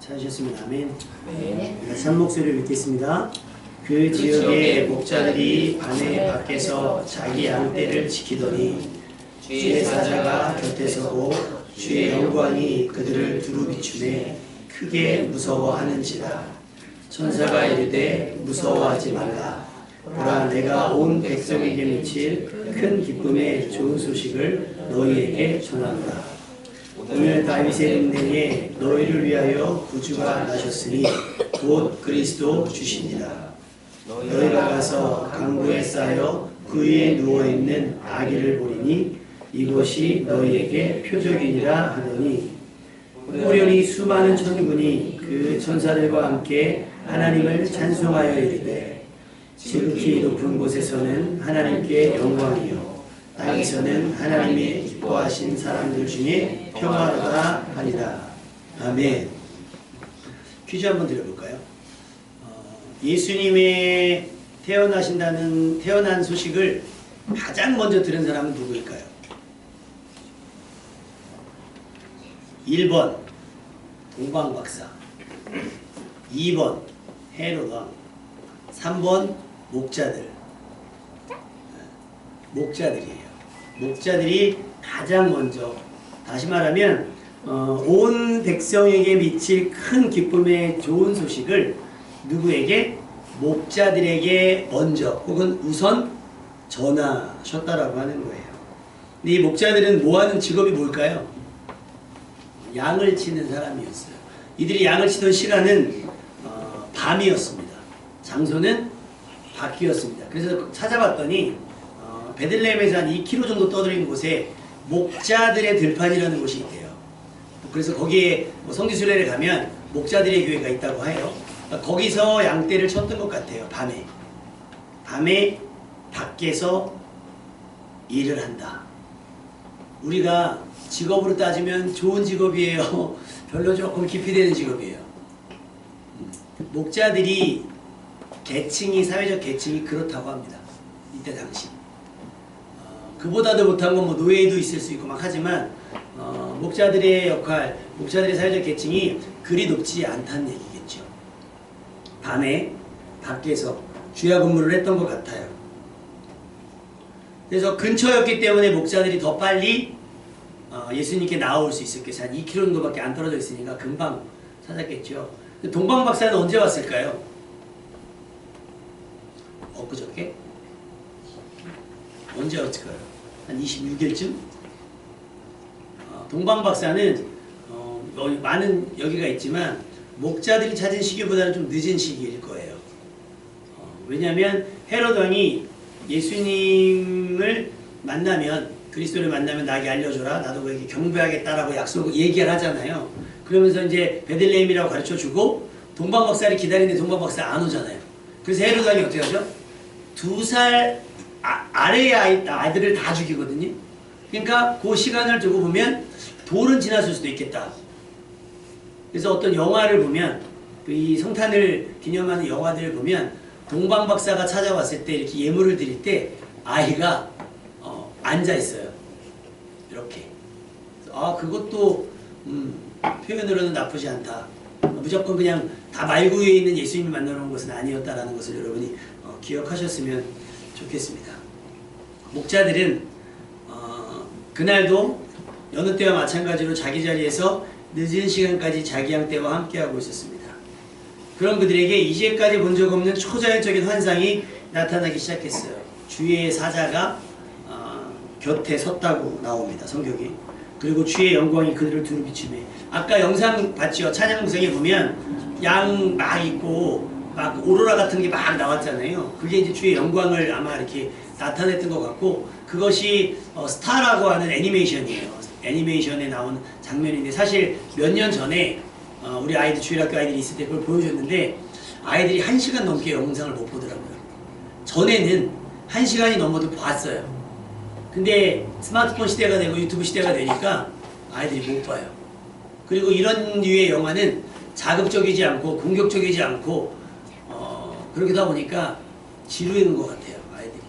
찾으셨으면 아멘. 네. 같이 한 목소리를 읽겠습니다. 그 지역의 목자들이 밤에 밖에서 자기 양떼를 지키더니 주의 사자가 곁에 서고 주의 영광이 그들을 두루 비추매 크게 무서워하는지라. 천사가 이르되 무서워하지 말라. 보라, 내가 온 백성에게 미칠 큰 기쁨의 좋은 소식을 너희에게 전한다. 오늘 다윗의 은행에 너희를 위하여 구주가 나셨으니 곧 그리스도 주시니라. 너희가 가서 강구에 쌓여 그 위에 누워있는 아기를 보리니 이것이 너희에게 표적이니라 하더니 호련히 수많은 천군이 그 천사들과 함께 하나님을 찬송하여 이르되 지극히 높은 곳에서는 하나님께 영광이요 땅에서는 하나님의 기뻐하신 사람들 중에 평화로다 하리라. 아멘. 퀴즈 한번 드려볼까요? 예수님의 태어난 소식을 가장 먼저 들은 사람은 누구일까요? 1번 동방박사, 2번 헤롯왕, 3번 목자들. 목자들이에요. 목자들이 가장 먼저, 다시 말하면 온 백성에게 미칠 큰 기쁨의 좋은 소식을 누구에게? 목자들에게 먼저 혹은 우선 전하셨다라고 하는 거예요. 근데 이 목자들은 뭐하는 직업이 뭘까요? 양을 치는 사람이었어요. 이들이 양을 치던 시간은 밤이었습니다. 장소는 밖이었습니다. 그래서 찾아봤더니 베들레헴에서 한 2km 정도 떠들인 곳에 목자들의 들판이라는 곳이 있대요. 그래서 거기에 성지순례를 가면 목자들의 교회가 있다고 해요. 거기서 양떼를 쳤던 것 같아요. 밤에 밖에서 일을 한다. 우리가 직업으로 따지면 좋은 직업이에요. 별로 조금 깊이 되는 직업이에요. 목자들이 사회적 계층이 그렇다고 합니다. 이때 당시. 그보다도 못한 건 뭐 노예도 있을 수 있고 막 하지만 목자들의 역할, 목자들의 사회적 계층이 그리 높지 않다는 얘기겠죠. 밤에 밖에서 주야 근무를 했던 것 같아요. 그래서 근처였기 때문에 목자들이 더 빨리 예수님께 나올 수 있었겠어요. 한 2km 정도밖에 안 떨어져 있으니까 금방 찾았겠죠. 동방박사는 언제 왔을까요? 엊그저께? 언제 왔을까요? 한 26일쯤? 동방박사는 많은 여기가 있지만 목자들이 찾은 시기보다는 좀 늦은 시기일 거예요. 왜냐하면 헤롯 왕이 예수님을 만나면, 그리스도를 만나면 나에게 알려줘라, 나도 그에게 경배하겠다라고 얘기를 하잖아요. 그러면서 이제 베들레헴이라고 가르쳐주고 동방박사를 기다리는데 동방박사 안 오잖아요. 그래서 헤롯 왕이 어떻게 하죠? 2살 아래의 아이들을 다 죽이거든요. 그러니까 그 시간을 두고 보면 돌은 지났을 수도 있겠다. 그래서 어떤 영화를 보면, 이 성탄을 기념하는 영화들을 보면 동방박사가 찾아왔을 때 이렇게 예물을 드릴 때 아이가 앉아 있어요. 이렇게. 그것도 표현으로는 나쁘지 않다. 무조건 그냥 다 말구 위에 있는 예수님을 만나러 온 것은 아니었다라는 것을 여러분이 기억하셨으면 좋겠습니다. 목자들은 그날도 여느 때와 마찬가지로 자기 자리에서 늦은 시간까지 자기 양떼와 함께하고 있었습니다. 그런 그들에게 이제까지 본 적 없는 초자연적인 환상이 나타나기 시작했어요. 주의 사자가 곁에 섰다고 나옵니다. 성경이. 그리고 주의 영광이 그들을 두루 비추매. 아까 영상 봤죠? 찬양성에 보면 양 막 있고 막 오로라 같은 게 막 나왔잖아요. 그게 이제 주의 영광을 아마 이렇게 나타냈던 것 같고, 그것이 스타라고 하는 애니메이션이에요. 애니메이션에 나온 장면인데, 사실 몇 년 전에 우리 아이들, 주일학교 아이들이 있을 때 그걸 보여줬는데 아이들이 1시간 넘게 영상을 못 보더라고요. 전에는 1시간이 넘어도 봤어요. 근데 스마트폰 시대가 되고 유튜브 시대가 되니까 아이들이 못 봐요. 그리고 이런 류의 영화는 자극적이지 않고 공격적이지 않고 그렇게 하다 보니까 지루해는 것 같아요, 아이들이.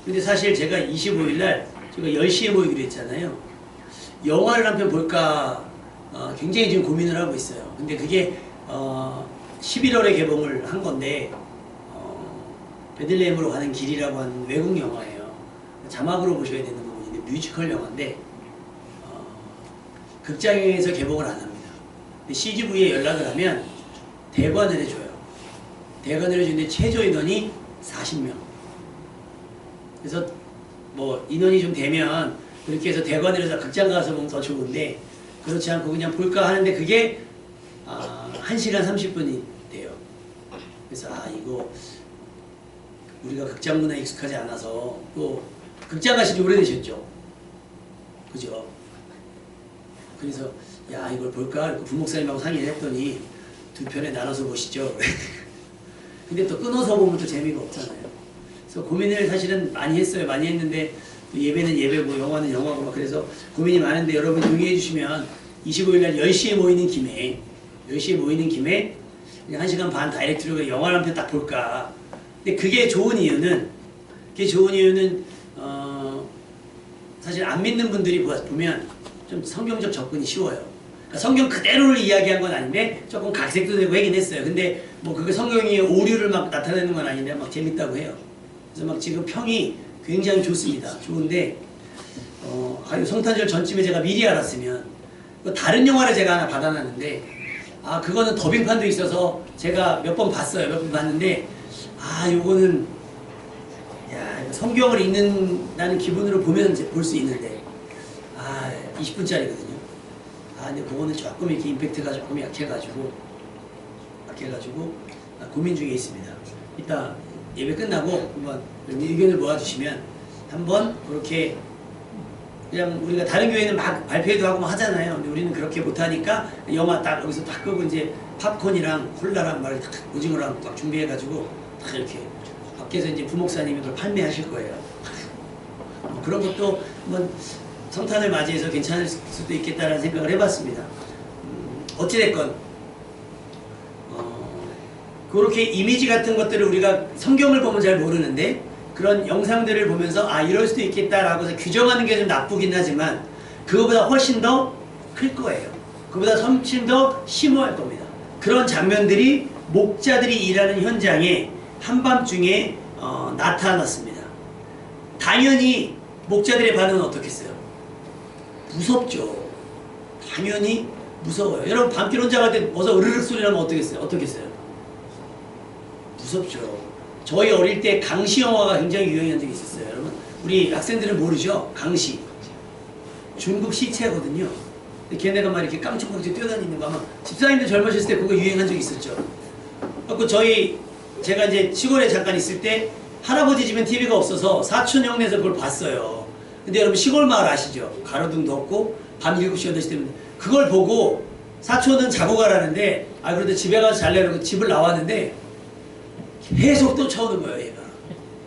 근데 사실 제가 25일날 제가 10시에 모이기로 했잖아요. 영화를 한 편 볼까 굉장히 지금 고민을 하고 있어요. 근데 그게 11월에 개봉을 한 건데 베들레헴으로 가는 길이라고 하는 외국 영화예요. 자막으로 보셔야 되는 부분인데 뮤지컬 영화인데 극장에서 개봉을 안 합니다. 근데 CGV에 연락을 하면 대관을 해줘요. 대관을 해주는데 최저 인원이 40명. 그래서 뭐 인원이 좀 되면 그렇게 해서 대관을 해서 극장 가서 보면 더 좋은데 그렇지 않고 그냥 볼까 하는데 그게 1시간 30분이 돼요. 그래서 이거 우리가 극장 문화에 익숙하지 않아서 또 극장 가신 지 오래되셨죠? 그죠? 그래서 야 이걸 볼까? 부목사님하고 상의를 했더니 두 편에 나눠서 보시죠. 근데 또 끊어서 보면 또 재미가 없잖아요. 그래서 고민을 사실은 많이 했어요. 많이 했는데 예배는 예배고 영화는 영화고 막 그래서 고민이 많은데 여러분 동의해 주시면 25일날 10시에 모이는 김에 그냥 1시간 반 다이렉트로 영화를 한 편 딱 볼까. 근데 그게 좋은 이유는 사실 안 믿는 분들이 보면 좀 성경적 접근이 쉬워요. 그러니까 성경 그대로를 이야기한 건 아닌데 조금 각색도 되고 하긴 했어요. 근데 뭐 그게 성경이 오류를 막 나타내는 건 아닌데 막 재밌다고 해요. 그래서 막 지금 평이 굉장히 좋습니다. 좋은데 성탄절 전쯤에 제가 미리 알았으면 다른 영화를 제가 하나 받아놨는데 그거는 더빙판도 있어서 제가 몇 번 봤어요. 몇 번 봤는데 요거는 이거 성경을 읽는다는 기분으로 보면 볼 수 있는데 20분짜리거든요. 근데 그거는 조금 이렇게 임팩트가 조금 약해가지고 고민 중에 있습니다. 이따 예배 끝나고 한번 의견을 모아주시면 한번 그렇게 그냥 우리가 다른 교회는 막 발표회도 하고 막 하잖아요. 근데 우리는 그렇게 못하니까 영화 딱 여기서 딱 끄고 이제 팝콘이랑 콜라랑 막 오징어랑 딱 준비해가지고 딱 이렇게 밖에서 이제 부목사님이 그걸 판매하실 거예요. 그런 것도 한번 성탄을 맞이해서 괜찮을 수도 있겠다라는 생각을 해봤습니다. 어찌됐건 그렇게 이미지 같은 것들을 우리가 성경을 보면 잘 모르는데 그런 영상들을 보면서 이럴 수도 있겠다라고 해서 규정하는 게 좀 나쁘긴 하지만 그거보다 훨씬 더 클 거예요. 그보다 훨씬 더 심오할 겁니다. 그런 장면들이 목자들이 일하는 현장에 한밤중에 나타났습니다. 당연히 목자들의 반응은 어떻겠어요? 무섭죠. 당연히 무서워요. 여러분 밤길 혼자 갈 때 어서 으르륵 소리 나면 어떻겠어요? 무섭죠. 저희 어릴 때 강시 영화가 굉장히 유행한 적이 있었어요. 여러분 우리 학생들은 모르죠? 강시 중국 시체거든요. 근데 걔네가 막 이렇게 깡총깡총 뛰어다니는 거 아마 집사님들 젊으셨을 때 그거 유행한 적이 있었죠. 그래서 제가 이제 시골에 잠깐 있을 때 할아버지 집엔 TV가 없어서 사촌 형네에서 그걸 봤어요. 근데 여러분 시골 마을 아시죠? 가로등도 없고 밤 7시 8시 되면 그걸 보고 사촌은 자고 가라는데 그래도 집에 가서 잘래 그러고 집을 나왔는데 계속 쫓아오는 거예요. 얘가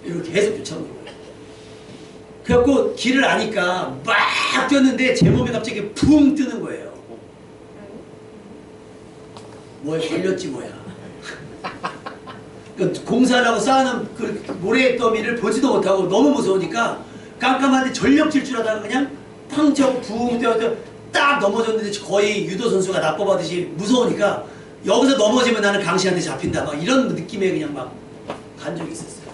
이렇게 계속 쫓아오는 거예요. 그래갖고 길을 아니까 막 뛰었는데 제 몸에 갑자기 붕 뜨는 거예요. 뭐에 걸렸지 뭐야. 공사하려고 쌓아놓은 그 모래 더미를 보지도 못하고 너무 무서우니까 깜깜한데 전력 질주하다가 그냥 팡 쳐고 붕 뛰어서 딱 넘어졌는데 거의 유도 선수가 납법하듯이 무서우니까 여기서 넘어지면 나는 강시한테 잡힌다 막 이런 느낌에 그냥 막 간 적이 있었어요.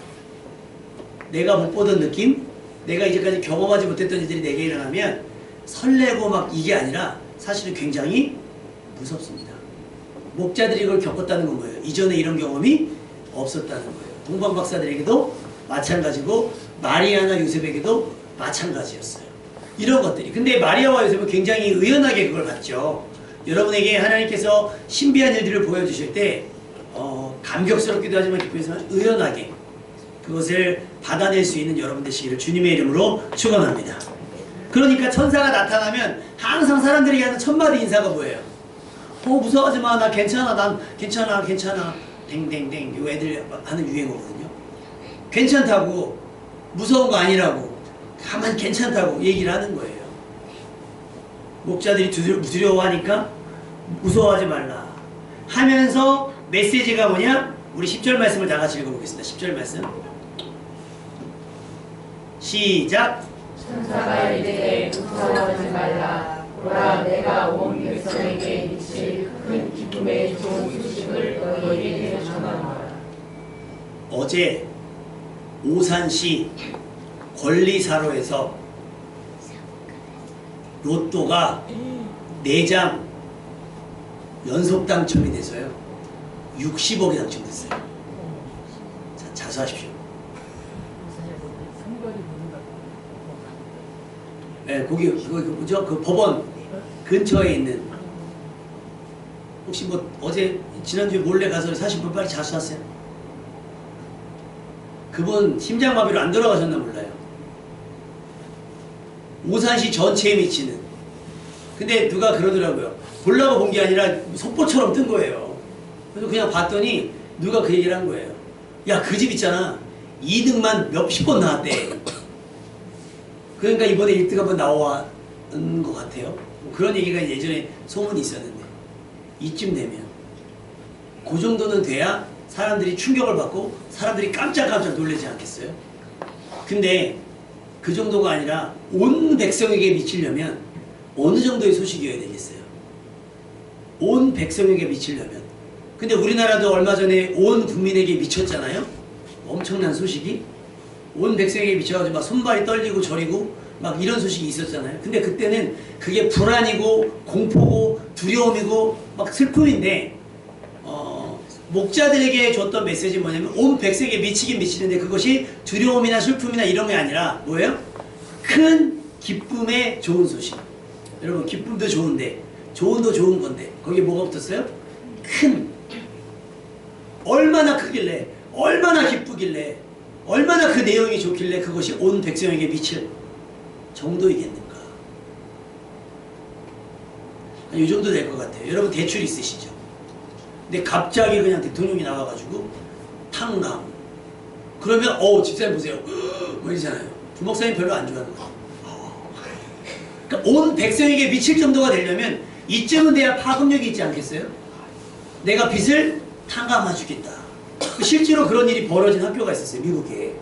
내가 못 보던 느낌? 내가 이제까지 경험하지 못했던 일들이 내게 일어나면 설레고 막 이게 아니라 사실은 굉장히 무섭습니다. 목자들이 이걸 겪었다는 건 뭐예요? 이전에 이런 경험이 없었다는 거예요. 동방 박사들에게도 마찬가지고 마리아나 요셉에게도 마찬가지였어요. 이런 것들이. 근데 마리아와 요셉은 굉장히 의연하게 그걸 봤죠. 여러분에게 하나님께서 신비한 일들을 보여주실 때 감격스럽기도 하지만 기쁘지만 의연하게 그것을 받아낼 수 있는 여러분 되시기를 주님의 이름으로 축원합니다. 그러니까 천사가 나타나면 항상 사람들에게 하는 첫마디 인사가 뭐예요? 무서워하지 마. 나 괜찮아. 난 괜찮아. 댕댕댕. 이 애들 하는 유행어거든요. 괜찮다고. 무서운 거 아니라고. 가만히 괜찮다고 얘기를 하는 거예요. 목자들이 두려워하니까 무서워하지 말라 하면서 메시지가 뭐냐? 우리 10절 말씀을 다 같이 읽어보겠습니다. 10절 말씀 시작. 천사가 이르되 무서워하지 말라 보라 내가 온 백성에게 미칠 큰 기쁨의 좋은 소식을 너희에게 전하노라. 어제 오산시 권리사로에서 로또가 4장 연속 당첨이 돼서요 60억이 당첨됐어요. 자, 자수하십시오. 네, 거기 뭐죠? 그 법원 근처에 있는, 혹시 뭐 어제 지난주에 몰래 가서 사신 분 빨리 자수하세요. 그분 심장마비로 안 돌아가셨나 몰라요. 오산시 전체에 미치는. 근데 누가 그러더라고요. 보려고 본 게 아니라 속보처럼 뜬 거예요. 그래서 그냥 봤더니 누가 그 얘기를 한 거예요. 야, 그 집 있잖아. 2등만 몇십 번 나왔대. 그러니까 이번에 1등 한번 나온 것 같아요. 그런 얘기가 예전에 소문이 있었는데, 이쯤 되면 그 정도는 돼야 사람들이 충격을 받고 사람들이 깜짝깜짝 놀라지 않겠어요? 근데 그 정도가 아니라 온 백성에게 미치려면 어느 정도의 소식이어야 되겠어요? 온 백성에게 미치려면. 근데 우리나라도 얼마 전에 온 국민에게 미쳤잖아요? 엄청난 소식이. 온 백성에게 미쳐가지고 막 손발이 떨리고 저리고 막 이런 소식이 있었잖아요. 근데 그때는 그게 불안이고 공포고 두려움이고 막 슬픔인데, 목자들에게 줬던 메시지는 뭐냐면 온 백성에게 미치긴 미치는데 그것이 두려움이나 슬픔이나 이런 게 아니라 뭐예요? 큰 기쁨의 좋은 소식. 여러분, 기쁨도 좋은데 좋은도 좋은 건데 거기에 뭐가 붙었어요? 큰. 얼마나 크길래, 얼마나 기쁘길래, 얼마나 그 내용이 좋길래 그것이 온 백성에게 미칠 정도이겠는가. 이 정도 될 것 같아요. 여러분 대출 있으시죠? 근데 갑자기 그냥 대통령이 나와가지고 탕감. 그러면 집사님 보세요. 뭐 이러잖아요. 부목사님 별로 안 좋아하는 거. 그러니까 온 백성에게 미칠 정도가 되려면 이쯤은 돼야 파급력이 있지 않겠어요? 내가 빚을 탕감해주겠다. 실제로 그런 일이 벌어진 학교가 있었어요. 미국에.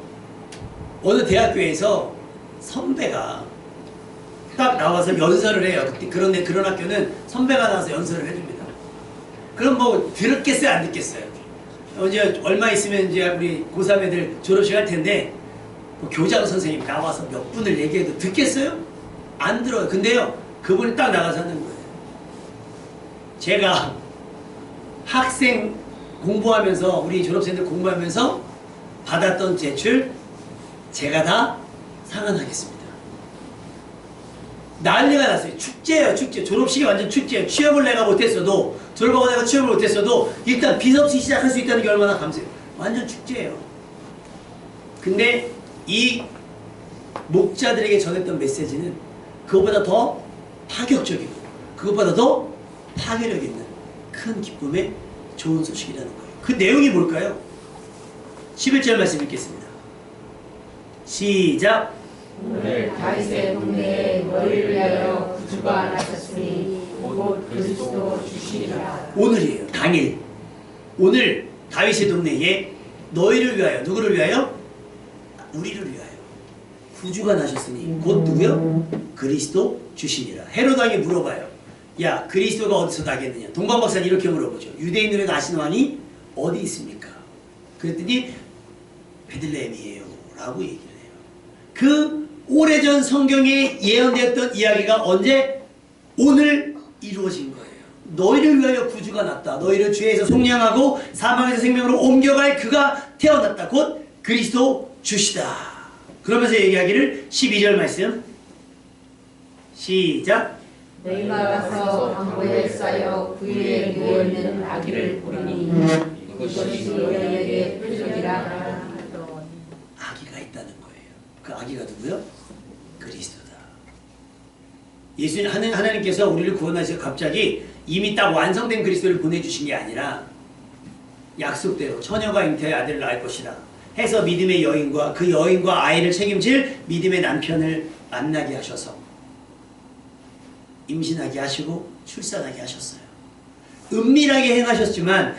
어느 대학교에서 선배가 딱 나와서 연설을 해요. 그런 학교는 선배가 나와서 연설을 해줍니다. 그럼 뭐 들었겠어요? 안 듣겠어요? 이제 얼마 있으면 이제 우리 고3 애들 졸업식 할 텐데 뭐 교장 선생님이 나와서 몇 분을 얘기해도 듣겠어요? 안 들어요. 근데요, 그분이 딱 나가서 하는 거예요. 제가 학생 공부하면서, 우리 졸업생들 공부하면서 받았던 제출 제가 다 상환하겠습니다. 난리가 났어요. 축제예요, 축제. 졸업식이 완전 축제예요. 취업을 내가 못했어도, 졸업하고 내가 취업을 못했어도 일단 빚 없이 시작할 수 있다는 게 얼마나 감사해요. 완전 축제예요. 근데 이 목자들에게 전했던 메시지는 그것보다 더 파격적이고 그것보다 더 파괴력 있는 큰 기쁨의 좋은 소식이라는 거예요. 그 내용이 뭘까요? 11절 말씀 읽겠습니다. 시작. 오늘 다윗의 동네에 너희를 위하여 구주가 나셨으니 곧 그리스도 주시리라. 오늘이에요. 당일. 오늘 다윗의 동네에 너희를 위하여, 누구를 위하여? 우리를 위하여 구주가 나셨으니 곧 누구요? 그리스도 주시니라. 헤롯 왕이 물어봐요. 야, 그리스도가 어디서 나겠느냐? 동방박사는 이렇게 물어보죠. 유대인들의 나신 왕이 어디 있습니까? 그랬더니 베들레헴이에요 라고 얘기를 해요. 그 오래전 성경에 예언되었던 이야기가 언제? 오늘 이루어진 거예요. 너희를 위하여 구주가 났다. 너희를 죄에서 속량하고 사망에서 생명으로 옮겨갈 그가 태어났다. 곧 그리스도 주시다. 그러면서 얘기하기를 12절 말씀 시작. 너희가 가서 광고에 쌓여 그 위에 누워있는 아기를 보리니 이것이 너희에게 표적이라. 아기가 있다는 거예요. 그 아기가 누구요? 그리스도다. 예수님, 하나님께서 우리를 구원하셔서 갑자기 이미 딱 완성된 그리스도를 보내주신 게 아니라 약속대로 처녀가 잉태의 아들을 낳을 것이다 해서 믿음의 여인과 그 여인과 아이를 책임질 믿음의 남편을 만나게 하셔서 임신하게 하시고 출산하게 하셨어요. 은밀하게 행하셨지만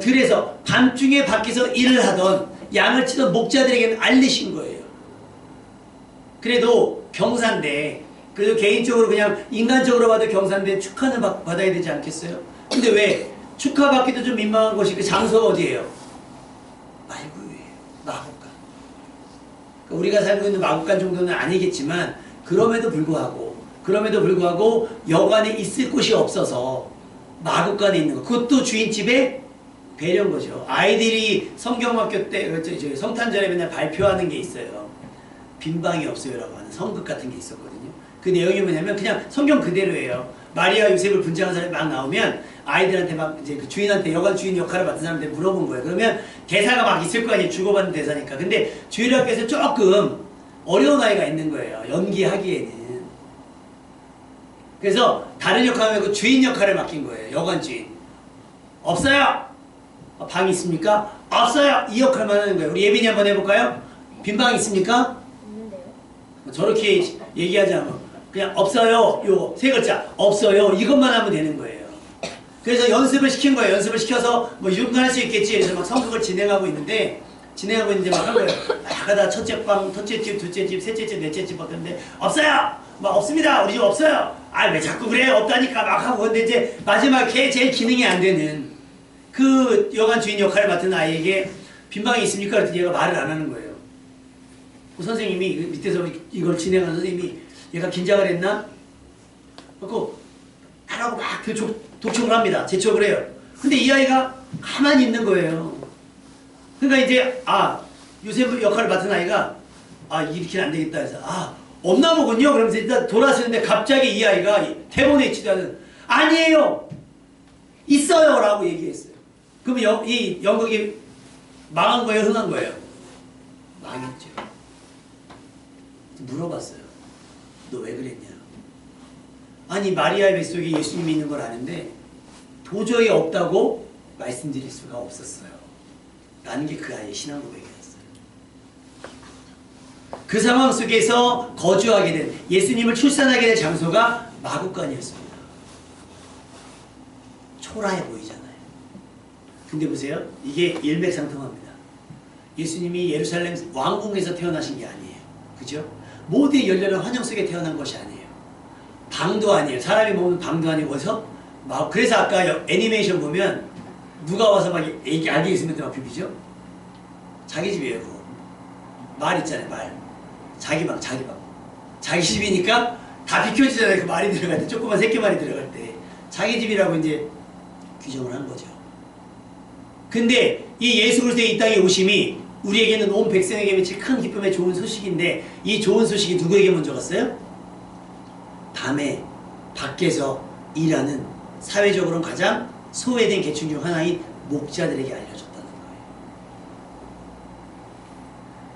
들에서 밤중에 밖에서 일을 하던 양을 치던 목자들에게는 알리신 거예요. 그래도 경사인데 그래도 개인적으로 그냥 인간적으로 봐도 경사인데 축하는 받아야 되지 않겠어요? 근데 왜 축하받기도 좀 민망한 것이 그 장소가 어디예요? 말구유예요. 마국간. 그러니까 우리가 살고 있는 마국간 정도는 아니겠지만 그럼에도 불구하고 여관에 있을 곳이 없어서 마국간에 있는 거. 그것도 주인집에 배려인 거죠. 아이들이 성경학교 때 성탄절에 맨날 발표하는 게 있어요. 빈방이 없어요라고 하는 성극 같은 게 있었거든요. 그 내용이 뭐냐면 그냥 성경 그대로예요. 마리아 요셉을 분장한 사람이 막 나오면 아이들한테 막 이제 그 주인한테 여관 주인 역할을 맡은 사람한테 물어본 거예요. 그러면 대사가 막 있을 거 아니에요. 주고받는 대사니까. 근데 주일학교에서 조금 어려운 아이가 있는 거예요. 연기하기에는. 그래서 다른 역할 말고 주인 역할을 맡긴 거예요. 여관 주인. 없어요. 방 있습니까? 없어요. 이 역할만 하는 거예요. 우리 예빈이 한번 해볼까요? 빈방 있습니까? 없는데요. 저렇게 얘기하지 않아. 그냥 없어요. 요 세 글자. 없어요. 이것만 하면 되는 거예요. 그래서 연습을 시킨 거예요. 연습을 시켜서 뭐 이 정도 할 수 있겠지. 그래서 막 성극을 진행하고 있는데 막 한 거예요. 막 하다 첫째 방, 첫째 집, 둘째 집, 셋째 집, 넷째 집 바뀌었는데 없어요. 막 없습니다. 우리 집 없어요. 아 왜 자꾸 그래? 없다니까 막 하고. 근데 이제 마지막에 제일 기능이 안 되는 그 여관 주인 역할을 맡은 아이에게 빈방이 있습니까? 그랬더니 얘가 말을 안 하는 거예요. 그 선생님이 밑에서 이걸 진행하는 선생님이 얘가 긴장을 했나? 그래서 하라고 막 독촉을 합니다. 재촉을 해요. 근데 이 아이가 가만히 있는 거예요. 그러니까 이제 요셉 역할을 맡은 아이가 이렇게는 안 되겠다 해서 없나 보군요. 그러면서 일단 돌아서는데 갑자기 이 아이가 대본에 있지도 않은 아니에요. 있어요. 라고 얘기했어요. 그러면 이 연극이 망한 거예요? 흥한 거예요? 망했죠. 물어봤어요. 너 왜 그랬냐? 아니 마리아의 뱃속에 예수님이 있는 걸 아는데 도저히 없다고 말씀드릴 수가 없었어요. 라는 게 그 아이의 신앙 고백이었어요. 그 상황 속에서 거주하게 된 예수님을 출산하게 된 장소가 마국간이었습니다. 초라해 보이잖아요. 근데 보세요. 이게 일맥상통합니다. 예수님이 예루살렘 왕궁에서 태어나신 게 아니에요. 그죠? 모두의 열렬한 환영 속에 태어난 것이 아니에요. 방도 아니에요. 사람이 먹는 방도 아니고 그래서 아까 애니메이션 보면 누가 와서 막 알게 있으면 막 비비죠? 자기 집이에요. 그거. 말 있잖아요. 말. 자기 방. 자기 집이니까 다 비켜지잖아요. 그 말이 들어갈 때. 조그만 새끼말이 들어갈 때. 자기 집이라고 이제 규정을 한 거죠. 근데 이 예수 그리스도의 이 땅에 오심이 우리에게는 온 백성에게 미칠 큰 기쁨의 좋은 소식인데 이 좋은 소식이 누구에게 먼저 갔어요? 밤에 밖에서 일하는 사회적으로는 가장 소외된 계층 중 하나인 목자들에게 알려졌다는 거예요.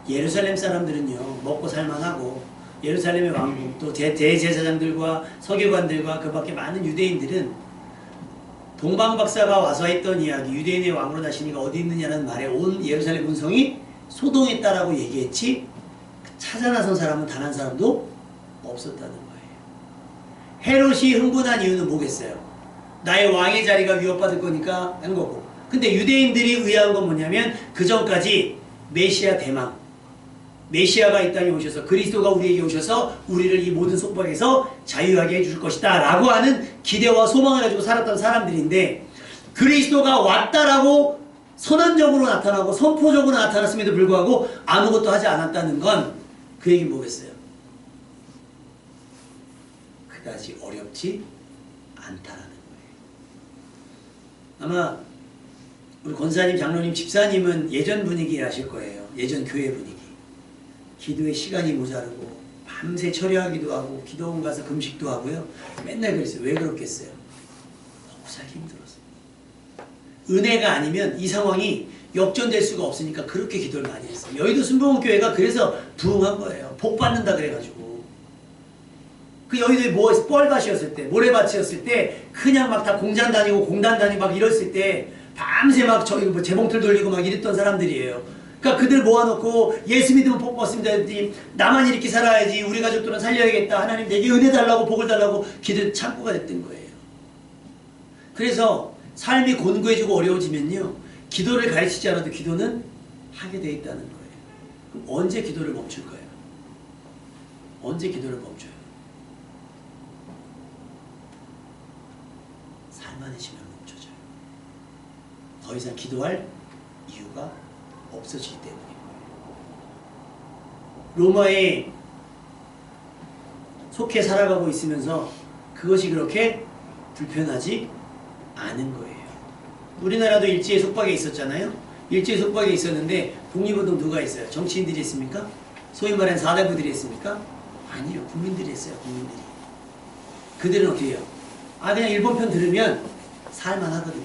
예루살렘 사람들은요 먹고 살만하고 예루살렘의 왕국 또 대제사장들과 서기관들과 그 밖에 많은 유대인들은 동방박사가 와서 했던 이야기 유대인의 왕으로 나시니가 어디 있느냐는 말에 온 예루살렘 군성이 소동했다라고 얘기했지 찾아 나선 사람은 단 한 사람도 없었다는 거예요. 헤롯이 흥분한 이유는 뭐겠어요? 나의 왕의 자리가 위협받을 거니까 한 거고. 근데 유대인들이 의아한 건 뭐냐면 그 전까지 메시아 대망 메시아가 이 땅에 오셔서 그리스도가 우리에게 오셔서 우리를 이 모든 속박에서 자유하게 해줄 것이다 라고 하는 기대와 소망을 가지고 살았던 사람들인데 그리스도가 왔다라고 선언적으로 나타나고 선포적으로 나타났음에도 불구하고 아무것도 하지 않았다는 건 그 얘기는 뭐겠어요? 그다지 어렵지 않다라는 거예요. 아마 우리 권사님, 장로님, 집사님은 예전 분위기 아실 거예요. 예전 교회 분위기. 기도에 시간이 모자르고 밤새 처리하기도 하고 기도원 가서 금식도 하고요. 맨날 그랬어요. 왜 그렇겠어요? 먹고 살기 힘들어서. 은혜가 아니면 이 상황이 역전될 수가 없으니까 그렇게 기도를 많이 했어요. 여의도 순복음교회가 그래서 부흥한 거예요. 복 받는다 그래가지고. 그 여의도에 뻘밭이었을 때, 모래밭이었을 때 그냥 막 다 공장 다니고 공단 다니고 막 이랬을 때 밤새 막 저희 뭐 재봉틀 돌리고 막 이랬던 사람들이에요. 그러니까 그들 모아놓고 예수 믿으면 복 받습니다. 나만 이렇게 살아야지 우리 가족들은 살려야겠다. 하나님 내게 은혜 달라고 복을 달라고 기도 창구가 됐던 거예요. 그래서 삶이 곤고해지고 어려워지면요. 기도를 가르치지 않아도 기도는 하게 돼 있다는 거예요. 그럼 언제 기도를 멈출 거예요? 언제 기도를 멈춰요? 달만해지면 멈춰져요. 더 이상 기도할 이유가 없어지기 때문인 거예요. 로마에 속해 살아가고 있으면서 그것이 그렇게 불편하지 않은 거예요. 우리나라도 일제의 속박에 있었잖아요. 일제의 속박에 있었는데 독립운동 누가 했어요? 정치인들이 했습니까? 소위 말하는 사대부들이 했습니까? 아니요. 국민들이 했어요. 국민들이. 그들은 어떻게 해요? 그냥 일본 편 들으면 살만하거든요.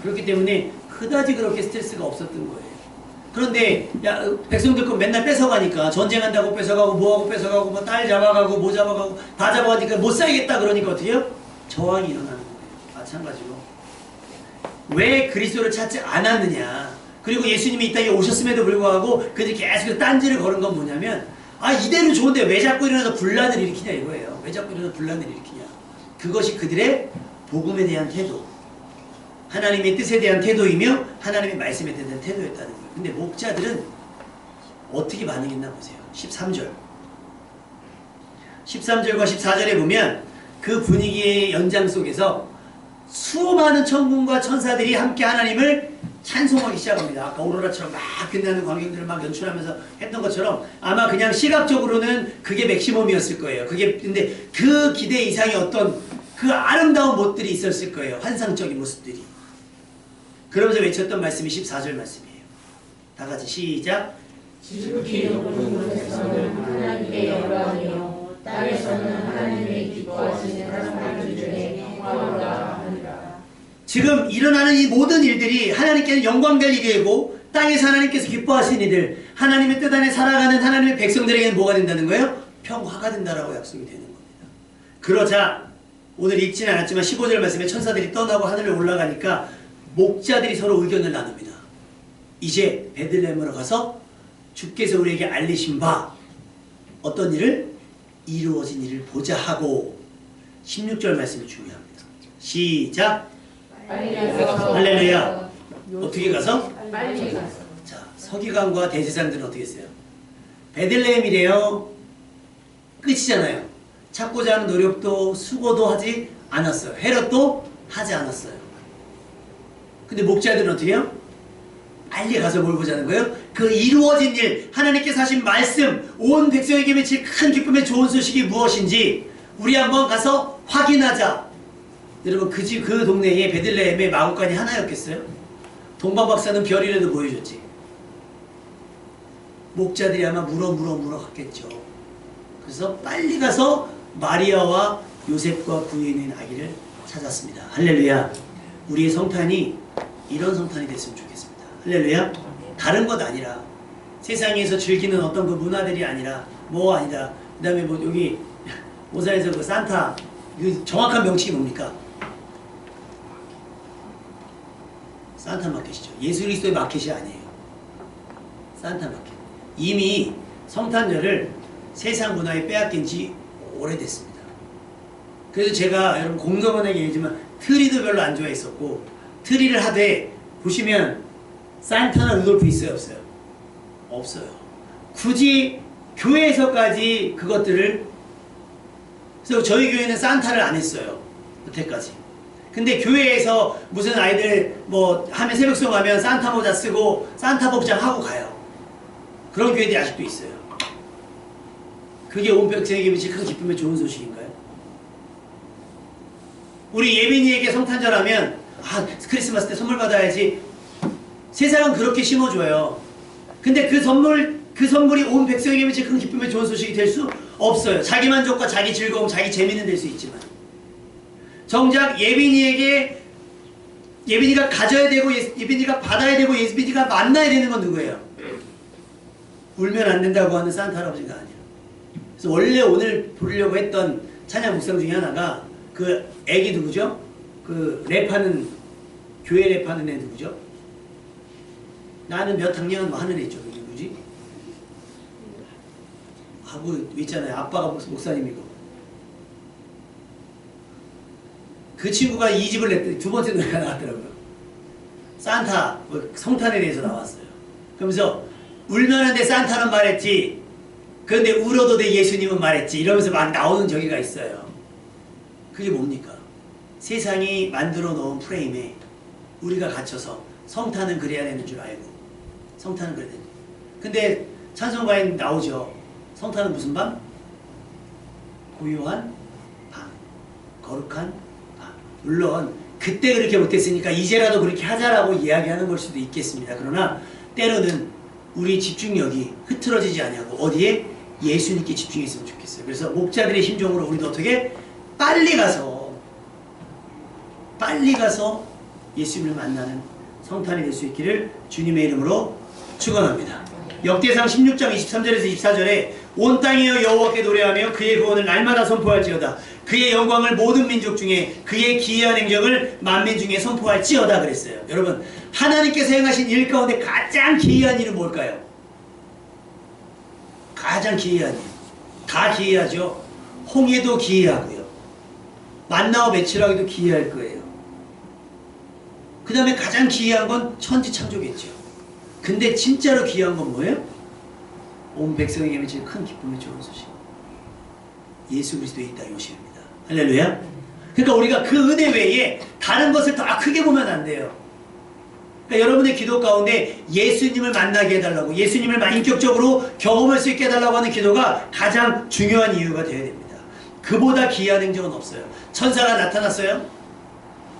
그렇기 때문에 그다지 그렇게 스트레스가 없었던 거예요. 그런데 백성들 거 맨날 뺏어가니까 전쟁한다고 뺏어가고 뭐하고 뺏어가고 뭐 딸 잡아가고 뭐 잡아가고 다 잡아가니까 못 살겠다 그러니까 어떻게 해요? 저항이 일어나는 거예요. 마찬가지로 왜 그리스도를 찾지 않았느냐, 그리고 예수님이 이 땅에 오셨음에도 불구하고 그들이 계속 딴지를 거는 건 뭐냐면 이대로 좋은데 왜 자꾸 일어나서 분란을 일으키냐 이거예요. 왜 자꾸 일어나서 분란을 일으키냐. 그것이 그들의 복음에 대한 태도, 하나님의 뜻에 대한 태도이며 하나님의 말씀에 대한 태도였다는 거예요. 근데 목자들은 어떻게 반응했나 보세요. 13절과 14절에 보면 그 분위기의 연장 속에서 수많은 천군과 천사들이 함께 하나님을 찬송하기 시작합니다. 아까 오로라처럼 막 빛나는 광경들을 막 연출하면서 했던 것처럼 아마 그냥 시각적으로는 그게 맥시멈이었을 거예요. 근데 그 기대 이상의 어떤 그 아름다운 못들이 있었을 거예요. 환상적인 모습들이. 그러면서 외쳤던 말씀이 14절 말씀이에요. 다 같이 시작. 지극히 높은 곳에서는 하나님의 영광이요 땅에서는 하나님의 기뻐하시는 사람들 중에 평화로다 하니라. 지금 일어나는 이 모든 일들이 하나님께는 영광될 일이고 땅에서 하나님께서 기뻐하시는 일들, 하나님의 뜻 안에 살아가는 하나님의 백성들에게는 뭐가 된다는 거예요? 평화가 된다라고 약속이 되는 겁니다. 그러자 오늘 읽지는 않았지만 15절 말씀에 천사들이 떠나고 하늘로 올라가니까 목자들이 서로 의견을 나눕니다. 이제 베들레헴으로 가서 주께서 우리에게 알리신 바 어떤 일을? 이루어진 일을 보자 하고 16절 말씀이 중요합니다. 시작. 빨리 가서 할렐루야. 어떻게 가서? 빨리 가서. 자, 서기관과 대제사장들은 어떻게 했어요? 베들레헴이래요. 끝이잖아요. 찾고자 하는 노력도 수고도 하지 않았어요. 헤롯도 하지 않았어요. 근데 목자들은 어떻게 해요? 빨리 가서 뭘 보자는 거예요? 그 이루어진 일, 하나님께서 하신 말씀, 온 백성에게 미칠 큰 기쁨의 좋은 소식이 무엇인지 우리 한번 가서 확인하자. 여러분 그 동네에 베들레헴에 마구간이 하나였겠어요? 동방박사는 별이라도 보여줬지. 목자들이 아마 물어 갔겠죠. 그래서 빨리 가서 마리아와 요셉과 구에 있는 아기를 찾았습니다. 할렐루야. 우리의 성탄이 이런 성탄이 됐으면 좋겠습니다. 할렐루야. 다른 것 아니라 세상에서 즐기는 어떤 그 문화들이 아니라 뭐 아니다. 그 다음에 뭐 여기 오산에서 그 산타 그 정확한 명칭이 뭡니까? 산타 마켓이죠. 예수 그리스도의 마켓이 아니에요. 산타 마켓. 이미 성탄절을 세상 문화에 빼앗긴 지 오래됐습니다. 그래서 제가 여러분 공정하게 얘기하지만 트리도 별로 안 좋아했었고, 트리를 하되 보시면 산타나 루돌프 있어요 없어요? 없어요. 굳이 교회에서까지 그것들을, 그래서 저희 교회는 산타를 안 했어요 여태까지. 근데 교회에서 무슨 아이들 뭐 하면 새벽송 하면 산타 모자 쓰고 산타 복장 하고 가요. 그런 교회들이 아직도 있어요. 그게 온 백성에게 미칠 큰 기쁨의 좋은 소식인가요? 우리 예빈이에게 성탄절 하면 크리스마스 때 선물 받아야지. 세상은 그렇게 심어줘요. 근데 그 선물이 온 백성에게 미칠 큰 기쁨의 좋은 소식이 될 수 없어요. 자기 만족과 자기 즐거움, 자기 재미는 될 수 있지만 정작 예빈이가 가져야 되고 예빈이가 받아야 되고 예빈이가 만나야 되는 건 누구예요? 울면 안 된다고 하는 산타 할아버지가 아니에요. 그래서 원래 오늘 부르려고 했던 찬양 묵상 중에 하나가 그 애기 누구죠? 그 랩하는, 교회 랩하는 애 누구죠? 나는 몇 학년 뭐 하는 애 있죠. 누구지? 하고 있잖아요. 아빠가 목사님이고. 그 친구가 2집을 냈더니 두 번째 노래가 나왔더라고요. 산타, 성탄에 대해서 나왔어요. 그러면서 울면 안 돼 산타는 말했지, 그런데 울어도 돼 예수님은 말했지, 이러면서 막 나오는 저기가 있어요. 그게 뭡니까? 세상이 만들어 놓은 프레임에 우리가 갇혀서 성탄은 그래야 되는 줄 알고 성탄은 그래야 되는 줄. 근데 찬송가에 나오죠. 성탄은 무슨 밤? 고요한 밤, 거룩한 밤. 물론 그때 그렇게 못했으니까 이제라도 그렇게 하자라고 이야기하는 걸 수도 있겠습니다. 그러나 때로는 우리 집중력이 흐트러지지 아니하고 어디에? 예수님께 집중했으면 좋겠어요. 그래서 목자들의 심정으로 우리도 어떻게? 빨리 가서 예수님을 만나는 성탄이 될 수 있기를 주님의 이름으로 축원합니다. 역대상 16장 23절에서 24절에 온 땅이여 여호와께 노래하며 그의 구원을 날마다 선포할지어다. 그의 영광을 모든 민족 중에 그의 기이한 행적을 만민 중에 선포할지어다 그랬어요. 여러분, 하나님께서 행하신 일 가운데 가장 기이한 일은 뭘까요? 가장 기이한 일. 다 기이하죠. 홍해도 기이하고요. 만나와 매출하기도 기이할 거예요. 그 다음에 가장 기이한 건 천지창조겠죠. 근데 진짜로 기이한 건 뭐예요? 온 백성에게 미칠 큰 기쁨의 좋은 소식. 예수 그리스도의 이 땅에 오십니다. 할렐루야. 그러니까 우리가 그 은혜 외에 다른 것을 더 크게 보면 안 돼요. 그러니까 여러분의 기도 가운데 예수님을 만나게 해달라고, 예수님을 인격적으로 경험할 수 있게 해달라고 하는 기도가 가장 중요한 이유가 되어야 됩니다. 그보다 기이한 행적은 없어요. 천사가 나타났어요.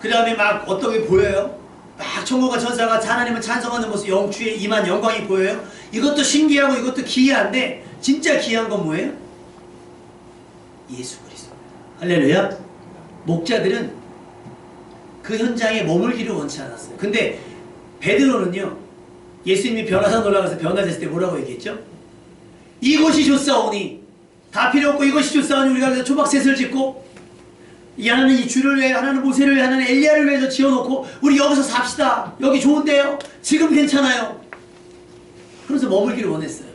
그 다음에 막 어떤 게 보여요. 막 천국과 천사가 하나님을 찬송하는 모습, 영주의 임한 영광이 보여요. 이것도 신기하고 이것도 기이한데 진짜 기이한 건 뭐예요? 예수 그리스도. 할렐루야. 목자들은 그 현장에 머물기를 원치 않았어요. 근데 베드로는요, 예수님이 변화산 올라가서 변화됐을 때 뭐라고 얘기했죠? 이곳이 좋사오니, 다 필요 없고 이것이 좋사오니 우리가 그래서 초박셋을 짓고, 이 하나는 이 주를 위해, 하나는 모세를 위해, 하나는 엘리야를 위해서 지어놓고 우리 여기서 삽시다. 여기 좋은데요? 지금 괜찮아요. 그래서 머물기를 원했어요.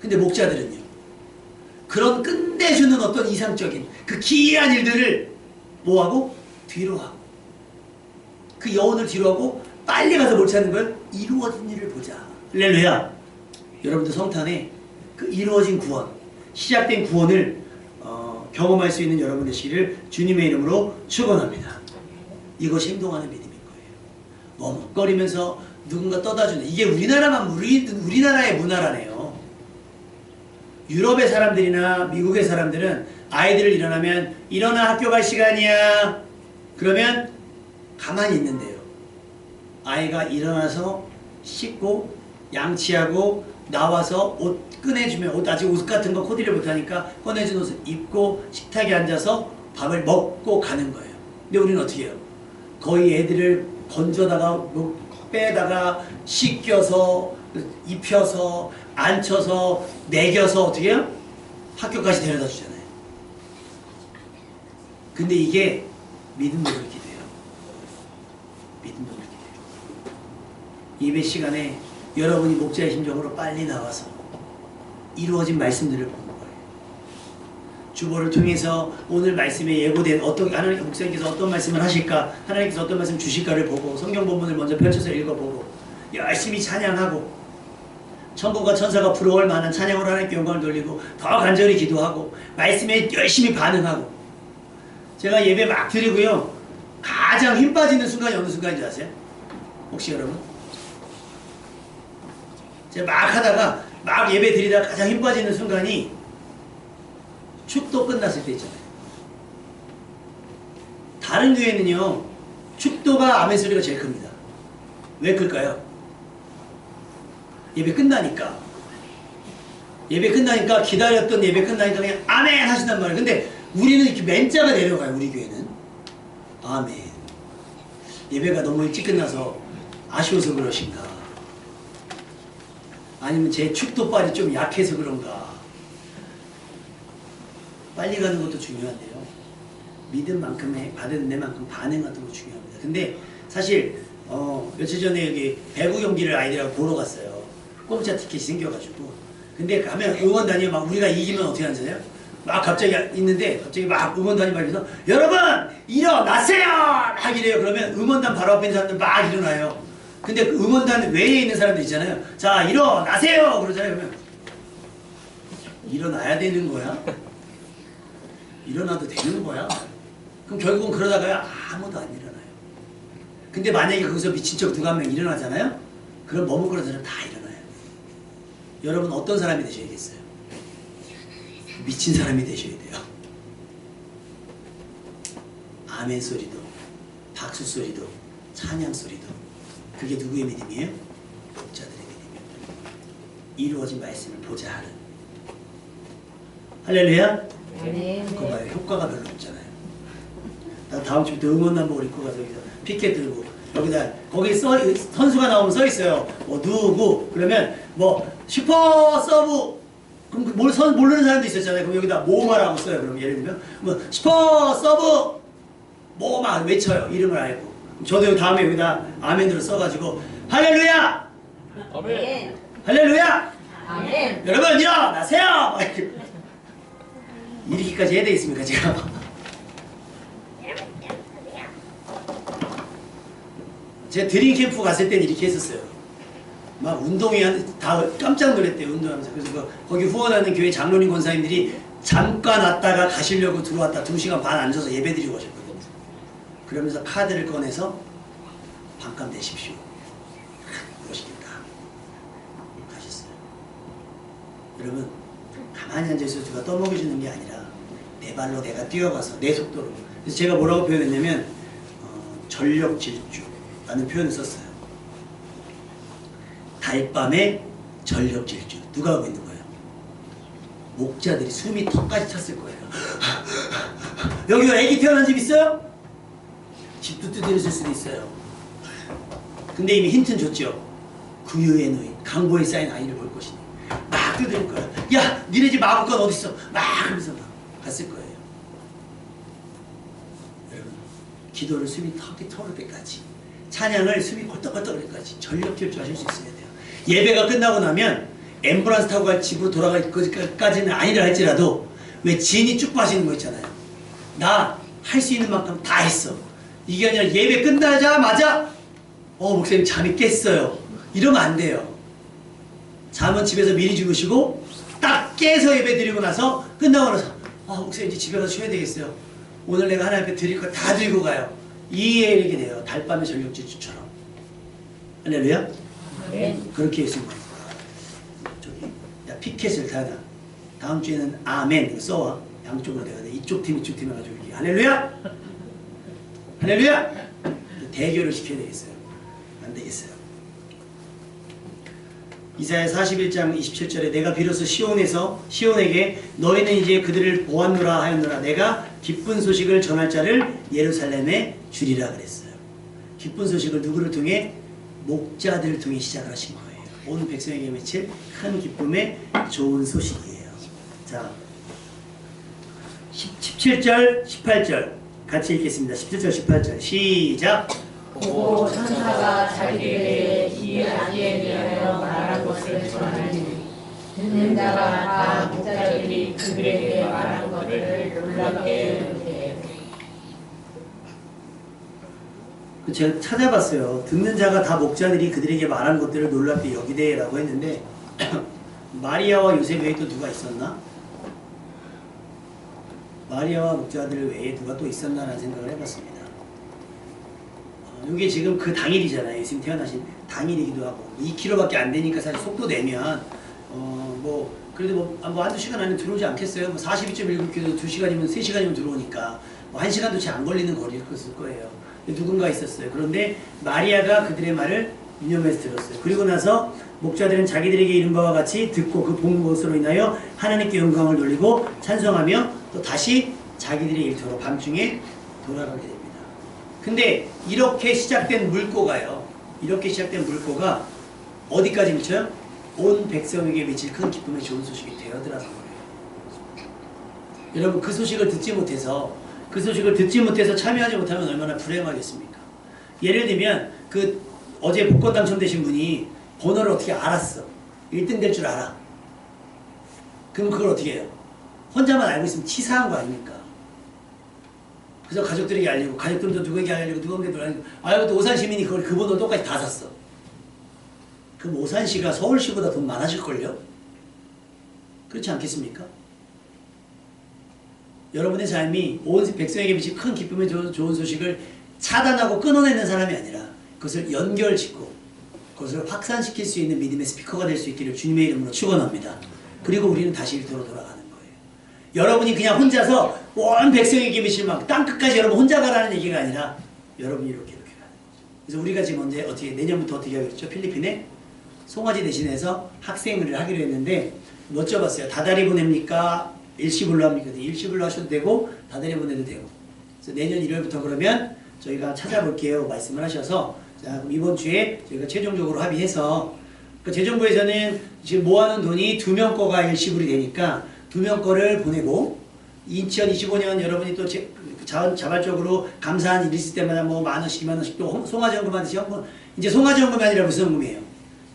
근데 목자들은요, 그런 끝내주는 어떤 이상적인 그 기이한 일들을 뭐하고? 뒤로하고, 그 여운을 뒤로하고 빨리 가서 뭘 찾는 거예요? 이루어진 일을 보자. 할렐루야. 여러분들 성탄에 그 이루어진 구원, 시작된 구원을 경험할 수 있는 여러분 되시기를 주님의 이름으로 축원합니다. 이것이 행동하는 믿음인 거예요. 머뭇거리면서 누군가 떠다주는, 이게 우리나라의 문화라네요. 유럽의 사람들이나 미국의 사람들은 아이들을 일어나면 일어나 학교 갈 시간이야. 그러면 가만히 있는데요. 아이가 일어나서 씻고 양치하고 나와서 옷 꺼내주면, 아직 옷 같은 거 코디를 못하니까 꺼내준 옷을 입고 식탁에 앉아서 밥을 먹고 가는 거예요. 근데 우리는 어떻게 해요? 거의 애들을 건져다가 빼다가 씻겨서 입혀서 앉혀서 먹여서 어떻게 해요? 학교까지 데려다 주잖아요. 근데 이게 믿음도 그렇게 돼요. 믿음도 그렇게 돼요. 예배 시간에 여러분이 목자의 심정으로 빨리 나와서 이루어진 말씀들을 보는 거예요. 주보를 통해서 오늘 말씀에 예고된 하나님 목사님께서 어떤 말씀을 하실까, 하나님께서 어떤 말씀 주실까를 보고 성경 본문을 먼저 펼쳐서 읽어보고 열심히 찬양하고 천국과 천사가 부러워할 만한 찬양으로 하나님께 영광을 돌리고 더 간절히 기도하고 말씀에 열심히 반응하고. 제가 예배 막 드리고요, 가장 힘 빠지는 순간이 어느 순간인지 아세요? 혹시 여러분? 제가 막 하다가 막 예배 드리다가 가장 힘 빠지는 순간이 축도 끝났을 때 있잖아요. 다른 교회는요, 축도가 아멘 소리가 제일 큽니다. 왜 클까요? 예배 끝나니까 기다렸던 예배 끝나니까 그냥 아멘 하신단 말이에요. 근데 우리는 이렇게 맨자가 내려가요. 우리 교회는 아멘. 예배가 너무 일찍 끝나서 아쉬워서 그러신가, 아니면 제 축도빨이 좀 약해서 그런가. 빨리 가는 것도 중요한데요, 믿은 만큼 받은 내만큼 반응하는 것도 중요합니다. 근데 사실 며칠 전에 여기 배구 경기를 아이들하고 보러 갔어요. 공짜 티켓이 생겨가지고. 근데 가면 응원단이 막 우리가 이기면 어떻게 하잖아요? 막 갑자기 있는데 갑자기 막 응원단이 막 이래서 여러분 일어나세요! 막 이래요. 그러면 응원단 바로 앞에 있는 사람들 막 일어나요. 근데 그 응원단 외에 있는 사람들 있잖아요. 자, 일어나세요! 그러잖아요. 그러면 일어나야 되는 거야? 일어나도 되는 거야? 그럼 결국은 그러다가 아무도 안 일어나요. 근데 만약에 거기서 미친 척 누가 한 명 일어나잖아요? 그럼 머뭇거리는 사람 다 일어나요. 여러분 어떤 사람이 되셔야겠어요? 미친 사람이 되셔야 돼요. 아멘 소리도, 박수 소리도, 찬양 소리도. 그게 누구의 믿음이에요? 목자들의 믿음이에요. 이루어진 말씀을 보자 하는. 할렐루야? 아멘. 그거 봐요. 효과가 별로 없잖아요. 나 다음 주부터 응원단복을 입고 가서 여기서 피켓 들고 여기다 거기 선수가 나오면 써 있어요. 뭐 누구 그러면 뭐 슈퍼 서브 그럼 모르는 사람도 있었잖아요. 그럼 여기다 모마라고 써요. 그럼 예를 들면 뭐 슈퍼 서브 모마 외쳐요. 이름을 알고. 저도 다음에 여기다 아멘으로 써가지고 할렐루야! 아멘. 할렐루야! 아멘. 여러분 일어나세요! 막 이렇게까지 해야 되겠습니까 제가? 제가 드림 캠프 갔을 땐 이렇게 했었어요. 막 운동이 다 깜짝 놀랐대요. 운동하면서. 그래서 거기 후원하는 교회 장로님 권사님들이 잠깐 왔다가 가시려고 들어왔다 2시간 반 앉아서 예배 드리고 가셨거든요. 그러면서 카드를 꺼내서 반값 내십시오. 멋있겠다. 가셨어요. 여러분 가만히 앉아있어서 누가 떠먹여주는 게 아니라 내 발로 내가 뛰어가서 내 속도로. 그래서 제가 뭐라고 표현했냐면 전력 질주 라는 표현을 썼어요. 달밤에 전력 질주. 누가 하고 있는 거예요? 목자들이 숨이 턱까지 찼을 거예요. 여기 애기 태어난 집 있어요? 집도 두드렸을 수도 있어요. 근데 이미 힌트는 줬죠. 구유에 놓인 강보에 쌓인 아이를 볼 것이니 막 두드릴 거야. 야 니네 집 마법관 어딨어? 막 하면서 막 갔을 거예요. 여러분 기도를 숨이 턱이 터올 때까지 찬양을 숨이 헐떡헐떡 때까지 전력 질주하실 수 있어야 돼요. 예배가 끝나고 나면 앰뷸런스 타고 갈 집으로 돌아갈 것까지는 아니라 할지라도 왜 진이 쭉 빠지는 거 있잖아요. 나 할 수 있는 만큼 다 했어. 이게 아니라 예배 끝나자마자 목사님 잠이 깼어요. 이러면 안 돼요. 잠은 집에서 미리 주무시고 딱 깨서 예배 드리고 나서 끝나고 나서 목사님 이제 집에 가서 쉬어야 되겠어요. 오늘 내가 하나님 앞에 드릴 거 다 들고 가요. 이해하게 돼요. 달밤의 전력 질주처럼. 할렐루야? 네. 그렇게 했습니다. 저기 피켓을 다나 다음 주에는 아멘 이거 써와. 양쪽으로 내가 이쪽 팀 이쪽 팀 해가지고 이렇게 할렐루야? 할렐루야? 대결을 시켜야 되겠어요. 안 되겠어요. 이사야 41장 27절에 내가 비로소 시온에게 너희는 이제 그들을 보았노라 하였노라. 내가 기쁜 소식을 전할 자를 예루살렘에 주리라 그랬어요. 기쁜 소식을 누구를 통해? 목자들을 통해 시작을 하신 거예요. 온 백성에게 맺힐 큰 기쁨의 좋은 소식이에요. 자, 17절 18절 같이 읽겠습니다. 17절 18절 시작. 보고 천사가 자기들에게 이 아기에 대하여 말한 것을 전하니 듣는 자가 다 목자들이 그들에게 말한 것을 놀랍게 여기되. 제가 찾아봤어요. 듣는 자가 다 목자들이 그들에게 말한 것들을 놀랍게 여기되 라고 했는데 마리아와 요셉 외에 또 누가 있었나? 마리아와 목자들 외에 누가 또 있었나라는 생각을 해봤습니다. 이게 지금 그 당일이잖아요. 예수님 태어나신 당일이기도 하고 2km밖에 안 되니까 사실 속도 내면 뭐 그래도 뭐 한두 시간 안에 들어오지 않겠어요? 뭐 42.1km 2시간이면 3시간이면 들어오니까 뭐 1시간도 채 안 걸리는 거리일 거예요. 누군가 있었어요. 그런데 마리아가 그들의 말을 유념해서 들었어요. 그리고 나서 목자들은 자기들에게 이른 바와 같이 듣고 그 본 것으로 인하여 하나님께 영광을 돌리고 찬송하며 또 다시 자기들의 일터로 밤중에 돌아가게 됩니다. 근데 이렇게 시작된 물고가요. 이렇게 시작된 물고가 어디까지 미쳐요? 온 백성에게 미칠 큰 기쁨의 좋은 소식이 되어들어간 거예요. 여러분 그 소식을 듣지 못해서 참여하지 못하면 얼마나 불행하겠습니까? 예를 들면 그 어제 복권 당첨되신 분이 번호를 어떻게 알았어. 1등 될 줄 알아. 그럼 그걸 어떻게 해요? 혼자만 알고 있으면 치사한 거 아닙니까? 그래서 가족들에게 알리고 가족들도 누구에게 알리고 누구에게 알리고 또 오산시민이 그 번호를 똑같이 다 샀어. 그럼 오산시가 서울시보다 돈 많아질걸요? 그렇지 않겠습니까? 여러분의 삶이 온 백성에게 미친 큰 기쁨의 좋은 소식을 차단하고 끊어내는 사람이 아니라 그것을 연결짓고 그것을 확산시킬 수 있는 믿음의 스피커가 될 수 있기를 주님의 이름으로 축원합니다. 그리고 우리는 다시 일터로 돌아가는 거예요. 여러분이 그냥 혼자서 온 백성에게 미칠 막 땅끝까지 여러분 혼자 가라는 얘기가 아니라 여러분이 이렇게 가는 거죠. 그래서 우리가 지금 언제 어떻게 내년부터 어떻게 하기로 했죠? 필리핀에 송아지 대신해서 학생을 하기로 했는데 뭐 여쭤봤어요. 다달이 보냅니까? 일시불로 합니까? 일시불로 하셔도 되고 다달이 보내도 되고. 그래서 내년 1월부터 그러면 저희가 찾아볼게요 말씀을 하셔서 자 그럼 이번 주에 저희가 최종적으로 합의해서 그 재정부에서는 지금 모아놓은 돈이 2명 거가 일시불이 되니까 2명 거를 보내고 2025년 여러분이 또 자발적으로 감사한 일 있을 때마다 뭐 10,000원씩 20,000원씩 또 송아지 헌금 하듯이 헌금 이제 송아지 헌금이 아니라 무슨 헌금이에요?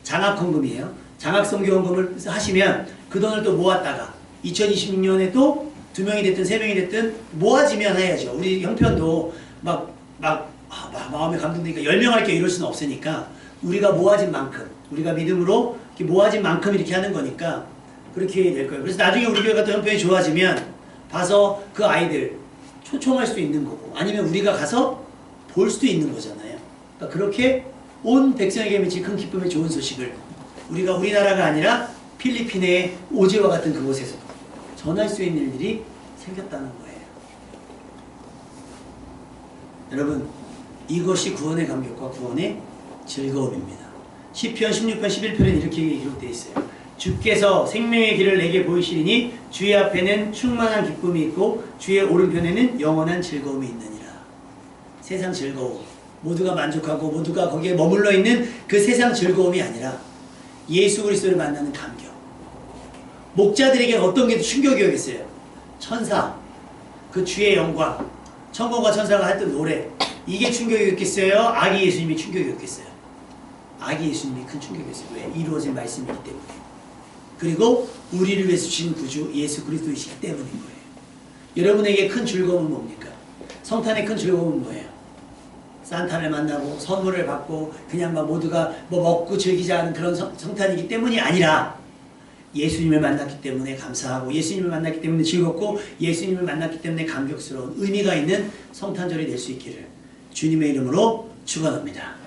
장학 헌금이에요. 장학 선교 헌금을 하시면 그 돈을 또 모았다가 2026년에 또 2명이 됐든 3명이 됐든 모아지면 해야죠. 우리 형편도 마음에 감동되니까 10명 할게 이럴 수는 없으니까 우리가 모아진 만큼 우리가 믿음으로 이렇게 모아진 만큼 이렇게 하는 거니까 그렇게 될 거예요. 그래서 나중에 우리 교회가 또 형편이 좋아지면 봐서 그 아이들 초청할 수도 있는 거고 아니면 우리가 가서 볼 수도 있는 거잖아요. 그러니까 그렇게 온 백성에게 미칠 큰 기쁨의 좋은 소식을 우리가 우리나라가 아니라 필리핀의 오제와 같은 그곳에서도 전할 수 있는 일이 생겼다는 거예요. 여러분 이것이 구원의 감격과 구원의 즐거움입니다. 시편 16편 11편에 이렇게 기록되어 있어요. 주께서 생명의 길을 내게 보이시리니 주의 앞에는 충만한 기쁨이 있고 주의 오른편에는 영원한 즐거움이 있느니라. 세상 즐거움 모두가 만족하고 모두가 거기에 머물러 있는 그 세상 즐거움이 아니라 예수 그리스도를 만나는 감격. 목자들에게 어떤 게 충격이었겠어요? 천사, 그 주의 영광, 천군과 천사가 했던 노래 이게 충격이었겠어요? 아기 예수님이 충격이었겠어요? 아기 예수님이 큰 충격이었어요. 왜? 이루어진 말씀이기 때문에. 그리고 우리를 위해서 주신 구주 예수 그리스도이시기 때문인 거예요. 여러분에게 큰 즐거움은 뭡니까? 성탄의 큰 즐거움은 뭐예요? 산타를 만나고 선물을 받고 그냥 모두가 먹고 즐기자 하는 그런 성탄이기 때문이 아니라 예수님을 만났기 때문에 감사하고 예수님을 만났기 때문에 즐겁고 예수님을 만났기 때문에 감격스러운 의미가 있는 성탄절이 될 수 있기를 주님의 이름으로 축원합니다.